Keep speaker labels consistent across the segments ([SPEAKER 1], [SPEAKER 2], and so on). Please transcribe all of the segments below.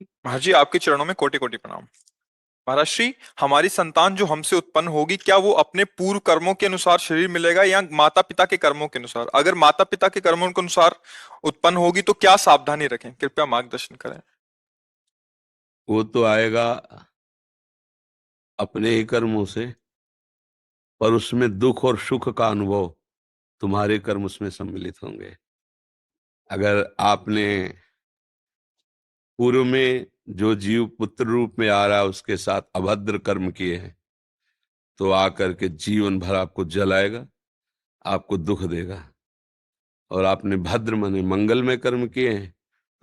[SPEAKER 1] महाराज जी, आपके चरणों में कोटि कोटि प्रणाम। महाराज श्री, हमारी संतान जो हमसे उत्पन्न होगी, क्या वो अपने पूर्व कर्मों के अनुसार शरीर मिलेगा या माता पिता के कर्मों के अनुसार? अगर माता पिता के कर्मों के अनुसार उत्पन्न होगी तो क्या सावधानी रखें? कृपया मार्गदर्शन करें।
[SPEAKER 2] वो तो आएगा अपने ही कर्मों से, पर उसमें दुख और सुख का अनुभव तुम्हारे कर्म उसमें सम्मिलित होंगे। अगर आपने पूर्व में जो जीव पुत्र रूप में आ रहा है उसके साथ अभद्र कर्म किए हैं, तो आकर के जीवन भर आपको जलाएगा, आपको दुख देगा। और आपने भद्र माने मंगलमय कर्म किए हैं,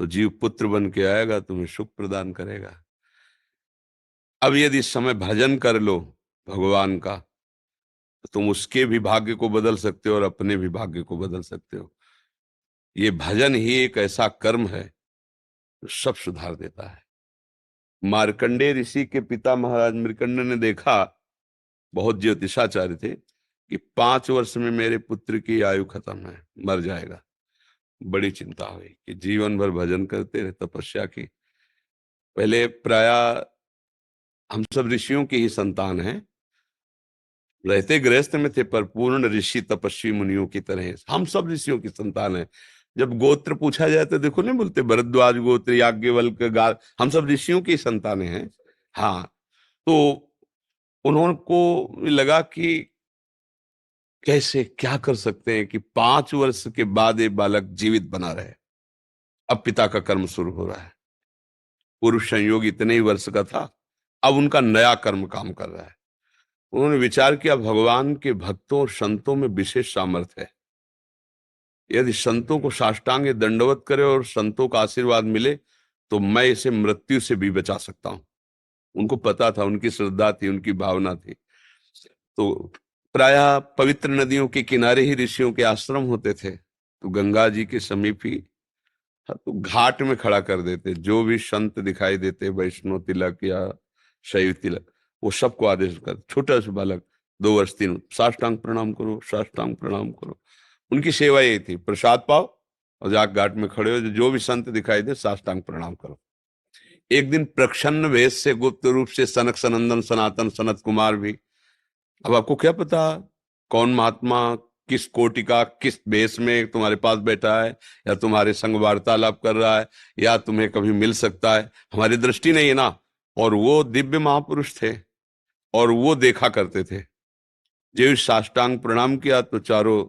[SPEAKER 2] तो जीव पुत्र बन के आएगा, तुम्हें सुख प्रदान करेगा। अब यदि इस समय भजन कर लो भगवान का, तो तुम उसके भी भाग्य को बदल सकते हो और अपने भी भाग्य को बदल सकते हो। ये भजन ही एक ऐसा कर्म है जो सब सुधार देता है। मार्कंडेय ऋषि के पिता महाराज मृकंड ने देखा, बहुत ज्योतिषाचार्य थे, कि 5 वर्ष में मेरे पुत्र की आयु खत्म है, मर जाएगा। बड़ी चिंता हुई कि जीवन भर भजन करते रहे, तपस्या की। पहले प्राय हम सब ऋषियों की ही संतान हैं, रहते गृहस्थ में थे, पर पूर्ण ऋषि तपस्वी मुनियों की तरह हम सब ऋषियों की संतान है। जब गोत्र पूछा जाए तो देखो नहीं बोलते भरद्वाज गोत्र, याज्ञवल्क्य, गा, हम सब ऋषियों की संतानें हैं। हाँ, तो उन्होंने को लगा कि कैसे क्या कर सकते हैं कि 5 वर्ष के बाद ये बालक जीवित बना रहे। अब पिता का कर्म शुरू हो रहा है। पूर्व संयोग इतने ही वर्ष का था, अब उनका नया कर्म काम कर रहा है। उन्होंने विचार किया, भगवान के भक्तों और संतों में विशेष सामर्थ्य है। यदि संतों को साष्टांग दंडवत करे और संतों का आशीर्वाद मिले, तो मैं इसे मृत्यु से भी बचा सकता हूं। उनको पता था, उनकी श्रद्धा थी, उनकी भावना थी। तो प्रायः पवित्र नदियों के किनारे ही ऋषियों के आश्रम होते थे, तो गंगा जी के समीप ही, तो घाट में खड़ा कर देते। जो भी संत दिखाई देते, वैष्णव तिलक या शैव तिलक, वो सबको आदेश कर, छोटा सा बालक 2 वर्ष 3, साष्टांग प्रणाम करो, साष्टांग प्रणाम करो। उनकी सेवा ये थी, प्रसाद पाओ और जाके घाट में खड़े हो, जो भी संत दिखाई दे साष्टांग प्रणाम करो। एक दिन प्रच्छन्न वेश से गुप्त रूप से सनक सनंदन सनातन सनत कुमार भी, अब आपको क्या पता कौन महात्मा किस कोटि का किस वेश में तुम्हारे पास बैठा है, या तुम्हारे संग वार्तालाप कर रहा है, या तुम्हें कभी मिल सकता है, हमारी दृष्टि नहीं है ना। और वो दिव्य महापुरुष थे और वो देखा करते थे। जो साष्टांग प्रणाम किया तो चारों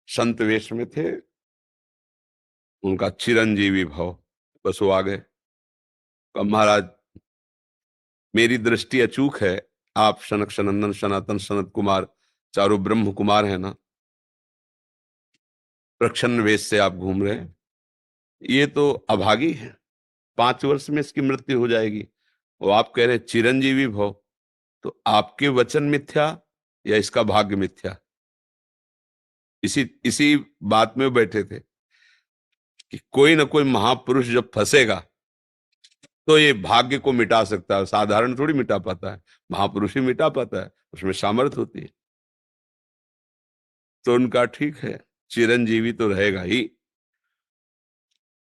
[SPEAKER 2] संत वेश में थे, उनका चिरंजीवी भव, बस वो आ गए। अब महाराज, मेरी दृष्टि अचूक है, आप सनक सनंदन सनातन सनत कुमार, चारों ब्रह्म कुमार है ना, प्रच्छन्न वेश से आप घूम रहे हैं, ये तो अभागी है, 5 वर्ष में इसकी मृत्यु हो जाएगी। वो आप कह रहे चिरंजीवी भव, तो आपके वचन मिथ्या या इसका भाग्य मिथ्या? इसी इसी बात में बैठे थे कि कोई ना कोई महापुरुष जब फंसेगा तो ये भाग्य को मिटा सकता है, साधारण थोड़ी मिटा पाता है, महापुरुष ही मिटा पाता है, उसमें सामर्थ्य होती है। तो उनका ठीक है, चिरंजीवी तो रहेगा ही।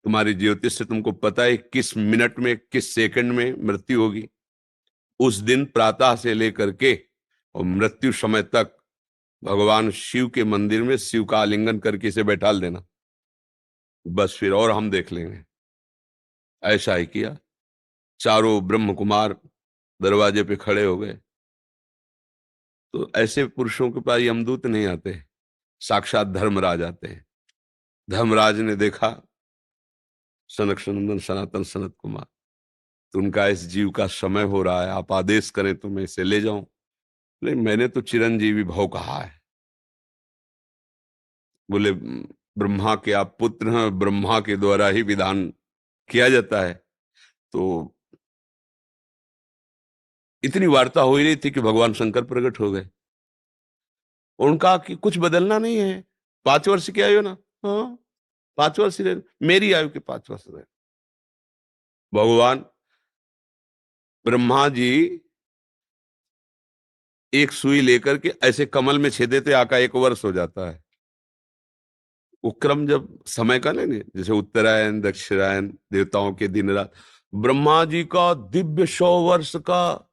[SPEAKER 2] तुम्हारी ज्योतिष से तुमको पता है किस मिनट में किस सेकंड में मृत्यु होगी। उस दिन प्रातः से लेकर के और मृत्यु समय तक भगवान शिव के मंदिर में शिव का आलिंगन करके इसे बैठा देना, बस फिर और हम देख लेंगे। ऐसा ही किया। चारों ब्रह्म कुमार दरवाजे पे खड़े हो गए। तो ऐसे पुरुषों के पास यमदूत नहीं आते, साक्षात धर्मराज आते हैं। धर्मराज ने देखा सनक सनंदन सनातन सनत कुमार, तो उनका इस जीव का समय हो रहा है, आप आदेश करें तो मैं इसे ले जाऊं। बोले मैंने तो चिरंजीवी भव कहा है। बोले ब्रह्मा के आप पुत्र हैं, ब्रह्मा के द्वारा ही विधान किया जाता है। तो इतनी वार्ता हो ही रही थी कि भगवान शंकर प्रकट हो गए। उनका कि कुछ बदलना नहीं है, 5 वर्ष की आयु ना, हाँ 5 वर्ष ही रहे, मेरी आयु के 5 वर्ष रहे। भगवान ब्रह्मा जी एक सुई लेकर के ऐसे कमल में छेदे थे, आका 1 वर्ष हो जाता है। वो क्रम जब समय का नहीं, जैसे उत्तरायण दक्षिणायन देवताओं के दिन रात, ब्रह्मा जी का दिव्य 100 वर्ष का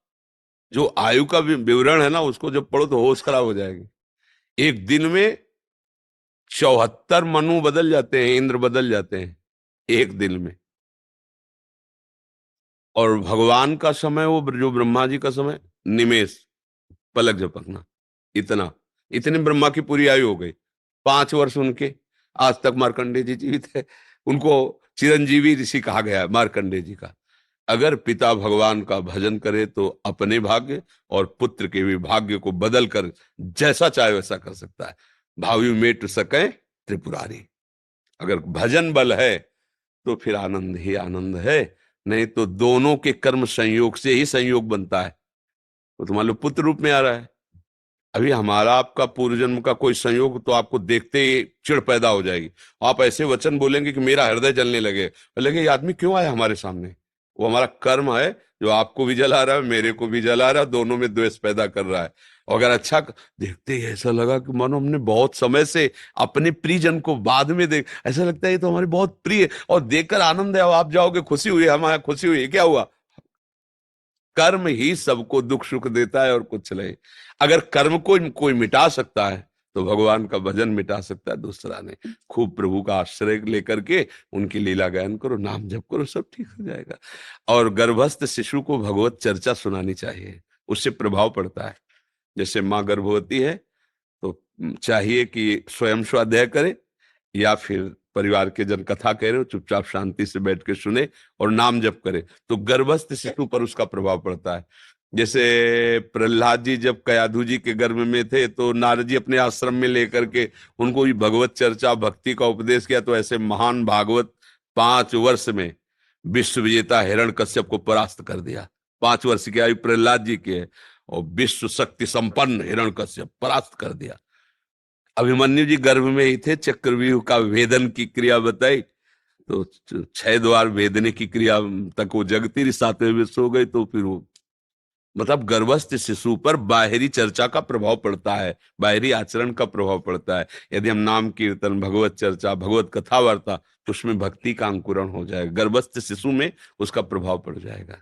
[SPEAKER 2] जो आयु का विवरण है ना, उसको जब पढ़ो तो होश खराब हो जाएगी। एक दिन में 74 मनु बदल जाते हैं, इंद्र बदल जाते हैं एक दिन में। और भगवान का समय, वो जो ब्रह्मा जी का समय, निमेष, पलक झपकना, इतना। इतनी ब्रह्मा की पूरी आयु हो गई। 5 वर्ष उनके, आज तक मार्कंडेय जी जीवित है। उनको चिरंजीवी ऋषि कहा गया है मार्कंडेय जी का। अगर पिता भगवान का भजन करे तो अपने भाग्य और पुत्र के भी भाग्य को बदल कर जैसा चाहे वैसा कर सकता है। भावी मेट सके त्रिपुरारी। अगर भजन बल है तो फिर आनंद ही आनंद है, नहीं तो दोनों के कर्म संयोग से ही संयोग बनता है। तो तुम्हारे पुत्र रूप में आ रहा है। अभी हमारा आपका पूर्व जन्म का कोई संयोग तो आपको देखते ही चिढ़ पैदा हो जाएगी। आप ऐसे वचन बोलेंगे कि मेरा हृदय जलने लगे, लगे ये आदमी क्यों आया हमारे सामने। वो हमारा कर्म है जो आपको भी जला रहा है, मेरे को भी जला रहा है, दोनों में द्वेष पैदा कर रहा है। और अगर अच्छा देखते ही ऐसा लगा कि मानो हमने बहुत समय से अपने प्रियजन को बाद में देख, ऐसा लगता है ये तो हमारे बहुत प्रिय है, और देखकर आनंद है, आप जाओगे खुशी हुई, हमारा खुशी हुई, क्या हुआ। कर्म ही सबको दुख सुख देता है और कुछ नहीं। अगर कर्म को कोई मिटा सकता है तो भगवान का भजन मिटा सकता है दूसरा नहीं। खूब प्रभु का आश्रय लेकर के उनकी लीला गायन करो, नाम जप करो, सब ठीक हो जाएगा। और गर्भस्थ शिशु को भगवत चर्चा सुनानी चाहिए, उससे प्रभाव पड़ता है। जैसे माँ गर्भवती है तो चाहिए कि स्वयं स्वाध्याय करे, या फिर परिवार के जन कथा कह रहे हो चुपचाप शांति से बैठ के सुने और नाम जप करे, तो गर्भस्थ शिशु पर उसका प्रभाव पड़ता है। जैसे प्रहलाद जी जब कयाधु जी के गर्भ में थे तो नारद जी अपने आश्रम में लेकर के उनको भी भगवत चर्चा भक्ति का उपदेश किया, तो ऐसे महान भागवत 5 वर्ष में विश्व विजेता हिरण्यकश्यप को परास्त कर दिया। 5 वर्ष की आयु प्रहलाद जी की है और विश्व शक्ति संपन्न हिरण्यकश्यप परास्त कर दिया। अभिमन्यु जी गर्भ में ही थे, चक्रव्यूह का भेदन की क्रिया बताई तो 6 द्वार भेदने की क्रिया तक वो जगती रही, 7वें में सो गई। तो फिर वो मतलब गर्भस्थ शिशु पर बाहरी चर्चा का प्रभाव पड़ता है, बाहरी आचरण का प्रभाव पड़ता है। यदि हम नाम कीर्तन, भगवत चर्चा, भगवत कथा वार्ता, तो उसमें भक्ति का अंकुरण हो जाएगा, गर्भस्थ शिशु में उसका प्रभाव पड़ जाएगा।